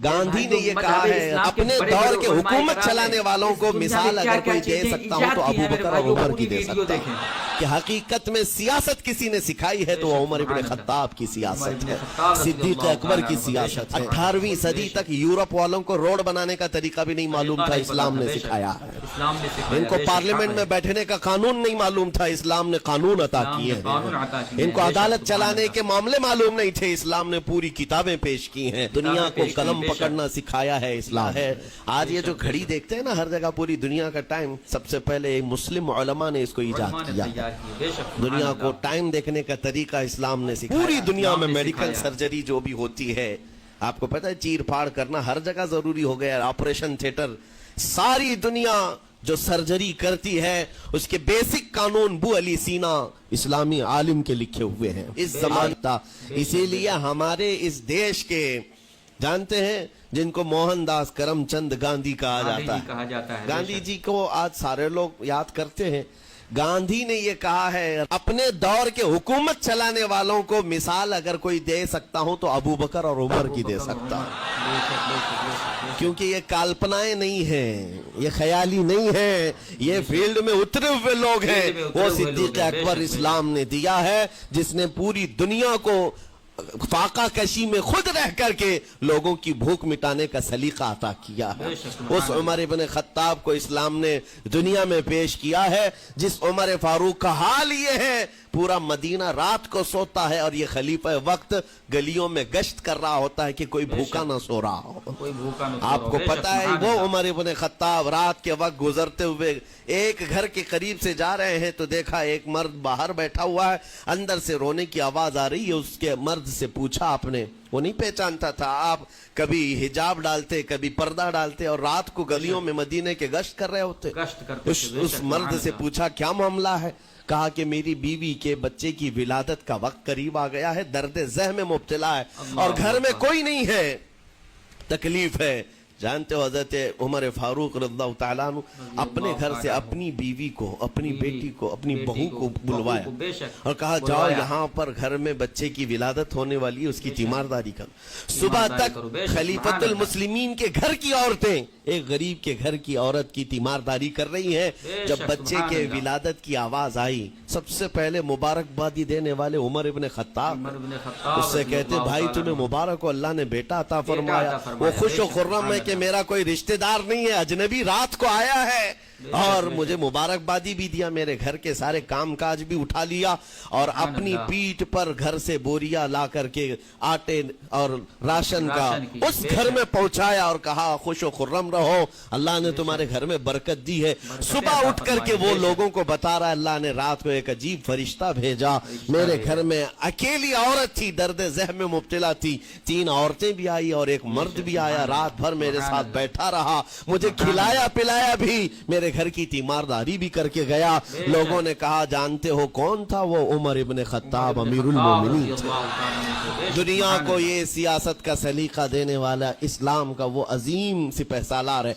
گاندھی نے یہ کہا ہے اپنے دور کے حکومت چلانے والوں کو مثال اگر کوئی دے سکتا ہوں تو ابو بکر اور عمر کی دے سکتا ہوں کہ حقیقت میں سیاست کسی نے سکھائی ہے تو وہ عمر ابن خطاب کی سیاست ہے، صدیق اکبر کی سیاست ہے۔ 18ویں صدی تک یورپ والوں کو روڈ بنانے کا طریقہ بھی نہیں معلوم تھا، اسلام نے سکھایا ہے۔ ان کو پارلیمنٹ میں بیٹھنے کا قانون نہیں معلوم تھا، اسلام نے قانون عطا کیے ہیں۔ ان کو عدالت چلانے کے معاملے معلوم نہیں تھے، اسلام نے پوری کتابیں پیش کی ہیں۔ دنیا کو قلم پکڑنا سکھایا ہے اسلام ہے۔ آج یہ جو گھڑی دیکھتے ہیں نا ہر جگہ پوری دنیا کا ٹائم، سب سے پہلے مسلم علماء نے اس کو ایجاد کیا۔ دنیا کو ٹائم دیکھنے کا طریقہ اسلام نے سکھایا۔ پوری دنیا میں میڈیکل سرجری جو بھی ہوتی ہے، آپ کو پتہ ہے چیر پھاڑ کرنا ہر جگہ ضروری ہو گیا، آپریشن تھیٹر، ساری دنیا جو سرجری کرتی ہے اس کے بیسک قانون بو علی سینا اسلامی عالم کے لکھے ہوئے ہیں اس زمانے کا۔ اسی لیے ہمارے اس دیش کے جانتے ہیں جن کو موہن داس کرم چند گاندھی کہا جاتا ہے، گاندھی جی کو آج سارے لوگ یاد کرتے ہیں۔ گاندھی نے یہ کہا ہے اپنے دور کے حکومت چلانے والوں کو مثال اگر کوئی دے سکتا ہوں تو ابو بکر اور عمر کی دے سکتا ہوں، کیونکہ یہ کالپنائیں نہیں ہیں، یہ خیالی نہیں ہیں، یہ فیلڈ میں اترے ہوئے لوگ ہیں۔ وہ صدیق اکبر اسلام نے دیا ہے جس نے پوری دنیا کو فاقہ کشی میں خود رہ کر کے لوگوں کی بھوک مٹانے کا سلیقہ عطا کیا ہے۔ اس عمر ابن خطاب کو اسلام نے دنیا میں پیش کیا ہے جس عمر فاروق کا حال یہ ہے پورا مدینہ رات کو سوتا ہے اور یہ خلیفہ وقت گلیوں میں گشت کر رہا ہوتا ہے کہ کوئی بھوکا نہ سو رہا ہو۔ آپ کو پتا ہے وہ عمر ابن خطاب رات کے وقت گزرتے ہوئے ایک گھر کے قریب سے جا رہے ہیں تو دیکھا ایک مرد باہر بیٹھا ہوا ہے، اندر سے رونے کی آواز آ رہی ہے۔ اس کے مرد سے پوچھا آپ نے، وہ نہیں پہچانتا تھا، آپ کبھی حجاب ڈالتے کبھی پردہ ڈالتے اور رات کو گلیوں میں مدینے کے گشت کر رہے ہوتے۔ اس مرد سے پوچھا کیا معاملہ ہے؟ کہا کہ میری بیوی کے بچے کی ولادت کا وقت قریب آ گیا ہے، درد ذہ میں مبتلا ہے اور گھر میں کوئی نہیں ہے، تکلیف ہے۔ جانتے ہو حضرت عمر فاروق رضی اللہ تعالیٰ عنہ اپنے گھر سے اپنی بیوی کو، اپنی بیٹی کو، اپنی بہو کو بلوایا اور کہا جاؤ یہاں پر گھر میں بچے کی ولادت ہونے والی ہے، اس کی تیمارداری کرو۔ صبح تک خلیفۃ المسلمین کے گھر کی عورتیں ایک غریب کے گھر کی عورت کی تیمارداری کر رہی ہیں۔ جب بچے کے ولادت کی آواز آئی سب سے پہلے مبارکبادی دینے والے عمر ابن خطاب، اس سے کہتے بھائی تمہیں مبارک ہو، اللہ نے بیٹا عطا فرمایا۔ وہ خوش و خرم ہے کہ میرا کوئی رشتہ دار نہیں ہے، اجنبی رات کو آیا ہے اور مجھے مبارکبادی بھی دیا، میرے گھر کے سارے کام کاج بھی اٹھا لیا اور اپنی پیٹھ پر گھر سے بوریاں لا کر کے آٹے اور راشن کا اس گھر میں پہنچایا اور کہا خوش و خرم رہو، اللہ نے تمہارے گھر میں برکت دی ہے۔ صبح اٹھ کر کے وہ لوگوں کو بتا رہا ہے اللہ نے رات کو ایک عجیب فرشتہ بھیجا، میرے گھر میں اکیلی عورت تھی، درد ذہ میں مبتلا تھی، 3 عورتیں بھی آئی اور ایک مرد بھی آیا، رات بھر میرے ساتھ بیٹھا رہا، مجھے کھلایا پلایا بھی، میرے گھر کی تیمارداری بھی کر کے گیا۔ لوگوں نے کہا جانتے ہو کون تھا وہ؟ عمر ابن خطاب امیر المومنین تھے۔ دنیا کو یہ سیاست کا سلیقہ دینے والا اسلام کا وہ عظیم سپہ سالار ہے۔